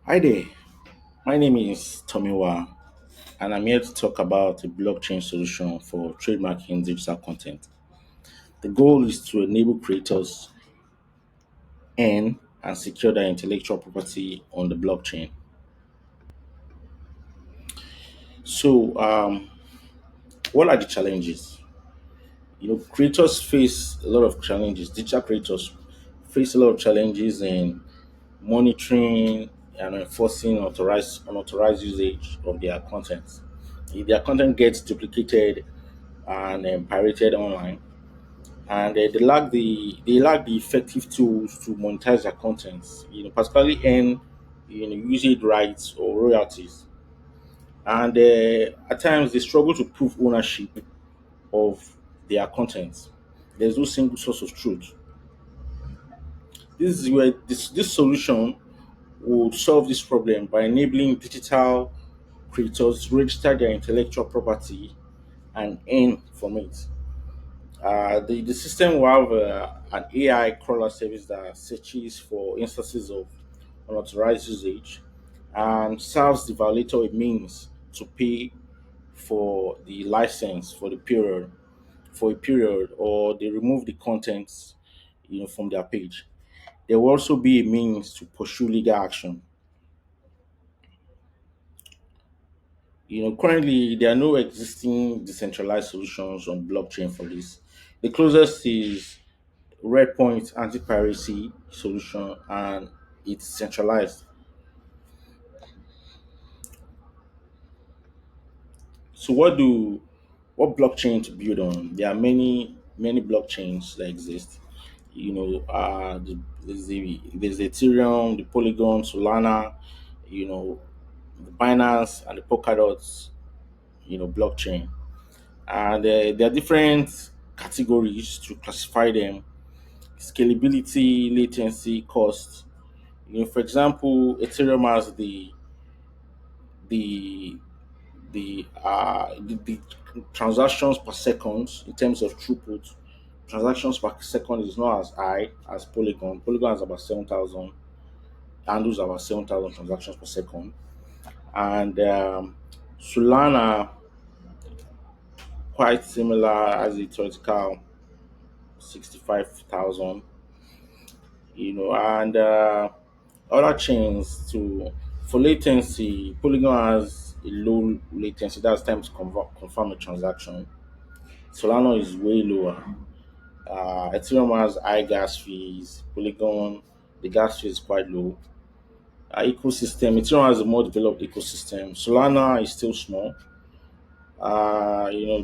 Hi there, my name is Tomiwa, and I'm here to talk about a blockchain solution for trademarking digital content. The goal is to enable creators earn and secure their intellectual property on the blockchain. So, what are the challenges? Creators face a lot of challenges. Digital creators face a lot of challenges in monitoring and enforcing unauthorized usage of their content. If their content gets duplicated and pirated online, and they lack the effective tools to monetize their contents. Particularly earn usage rights or royalties, and at times they struggle to prove ownership of their content. There's no single source of truth. This is where this solution would solve this problem by enabling digital creators to register their intellectual property and earn from it. The system will have an AI crawler service that searches for instances of unauthorized usage and serves the violator a means to pay for the license for a period, or they remove the contents from their page. There will also be a means to pursue legal action. Currently there are no existing decentralized solutions on blockchain for this. The closest is Redpoint anti-piracy solution, and it's centralized. So what blockchain to build on? There are many blockchains that exist. There's Ethereum, the Polygon, Solana, you know, the Binance and the Polkadot, blockchain. And there are different categories to classify them: scalability, latency, cost. For example, Ethereum has the the transactions per second in terms of throughput. Transactions per second is not as high as Polygon. Polygon has about 7,000, handles about 7,000 transactions per second. And Solana, quite similar, as a theoretical 65,000, and other chains too. For latency, Polygon has a low latency, that's time to confirm a transaction. Solana is way lower. Ethereum has high gas fees. Polygon, the gas fee is quite low. Ecosystem, Ethereum has a more developed ecosystem. Solana is still small.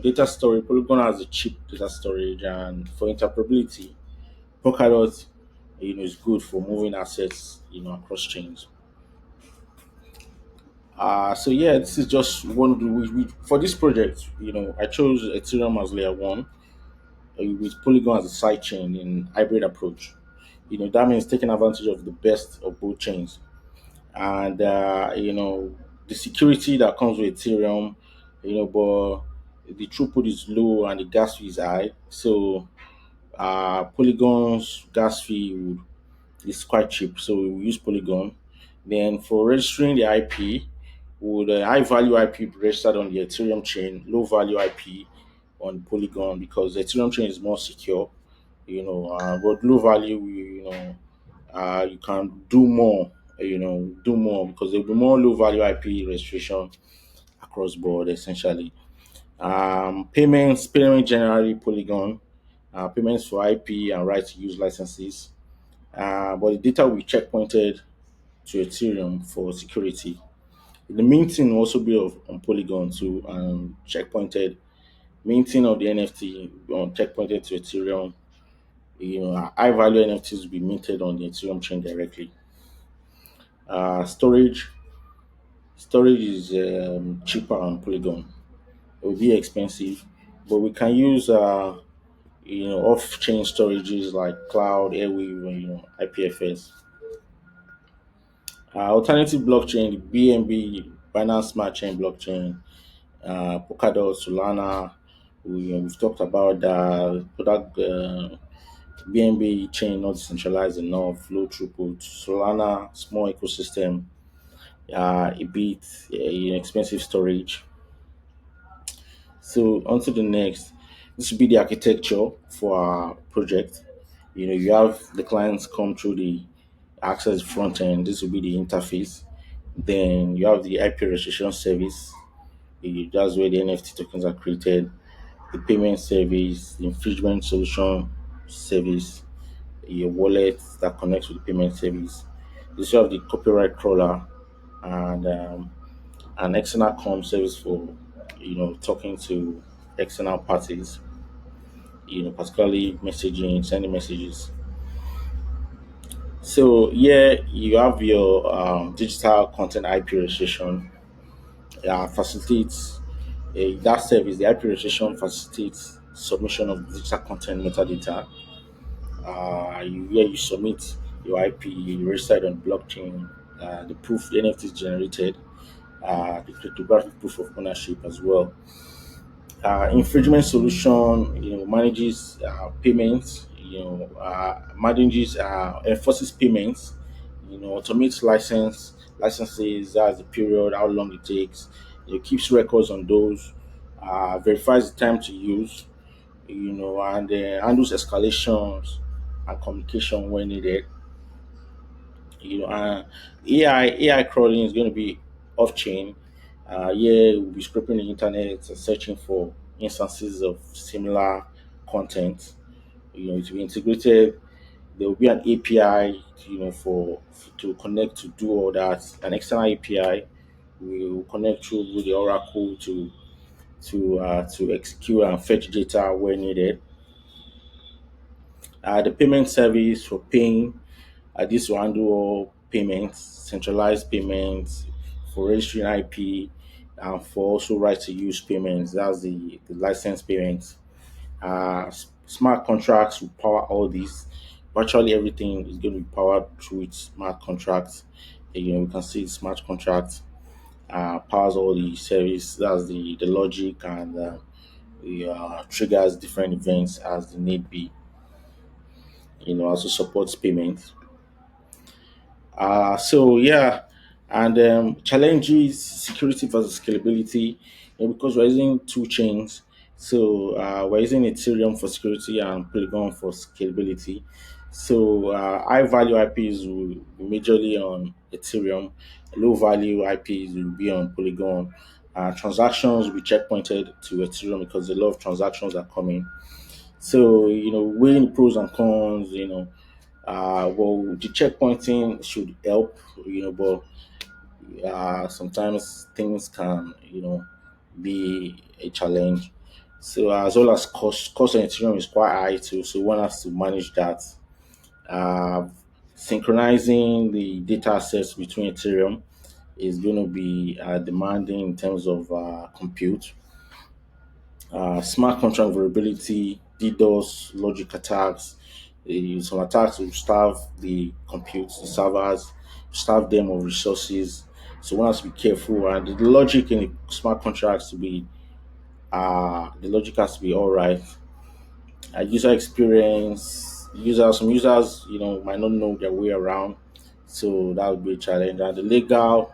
Data storage, Polygon has a cheap data storage, and for interoperability, Polkadot, is good for moving assets, across chains. So yeah, this is just one of the for this project. I chose Ethereum as layer one, with Polygon as a side chain in hybrid approach. That means taking advantage of the best of both chains, and the security that comes with Ethereum. But the throughput is low and the gas fee is high. So Polygon's gas fee is quite cheap, so we use Polygon. Then for registering the IP, would high value IP be registered on the Ethereum chain, low value IP on Polygon, because the Ethereum chain is more secure. But low value, you can do more because there'll be more low value IP registration across board essentially. Payment generally Polygon, payments for IP and right to use licenses. But the data will be checkpointed to Ethereum for security. The minting will also be on Polygon too, and checkpointed. Minting of the NFT on checkpointed to Ethereum. High value NFTs will be minted on the Ethereum chain directly. Uh, storage storage is cheaper on Polygon. It will be expensive, but we can use off-chain storages like Cloud, Airwave, and IPFS. Alternative blockchain, the BNB, Binance Smart Chain blockchain, Polkadot, Solana. We've talked about that. Product BNB chain not decentralized enough, low throughput. Solana, small ecosystem. a bit expensive storage. So on to the next. This will be the architecture for our project. You have the clients come through the access front end. This will be the interface. Then you have the IP registration service. That's where the NFT tokens are created. The payment service, the infringement solution service, your wallet that connects with the payment service. This you have the copyright crawler and an external com service for talking to external parties, particularly messaging, sending messages. So yeah, you have your digital content IP registration facilitates that service. The IP registration facilitates submission of digital content metadata. You submit your IP registered on blockchain, the proof the NFT is generated, the cryptographic proof of ownership as well. Infringement solution, manages payments, manages enforces payments, automates licenses, that's the period, how long it takes, keeps records on those, verifies the time to use, and handles escalations and communication when needed. AI crawling is going to be off chain. Yeah, we'll be scraping the internet and searching for instances of similar content. It will be integrated. There will be an API, for to connect to do all that. An external API will connect through with the Oracle to execute and fetch data where needed. The payment service for paying. This will handle all payments, centralized payments for registering IP, and for also right to use payments. That's the license payments. Smart contracts will power all these. Virtually everything is going to be powered through its smart contracts. We can see smart contracts powers all the service. That's the logic and the triggers different events as the need be. Also supports payments. So yeah, and challenges security versus scalability, because we're using two chains. So we're using Ethereum for security and Polygon for scalability. So high value IPs will be majorly on Ethereum. Low value IPs will be on Polygon. Transactions will be checkpointed to Ethereum because a lot of transactions are coming. So weighing the pros and cons. Well, the checkpointing should help, but sometimes things can, be a challenge. So as well as cost on Ethereum is quite high too, so one has to manage that. Uh, Synchronizing the data sets between Ethereum is going to be demanding in terms of compute. Smart contract vulnerability, DDoS, logic attacks. Some attacks will starve the compute, the servers, starve them of resources. So one has to be careful, and the logic in the smart contracts to be the logic has to be all right. User experience, some users might not know their way around, so that would be a challenge. And the legal,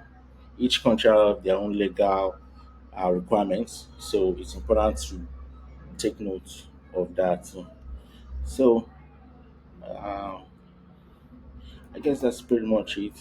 each country have their own legal requirements, so it's important to take note of that. So uh, I guess that's pretty much it.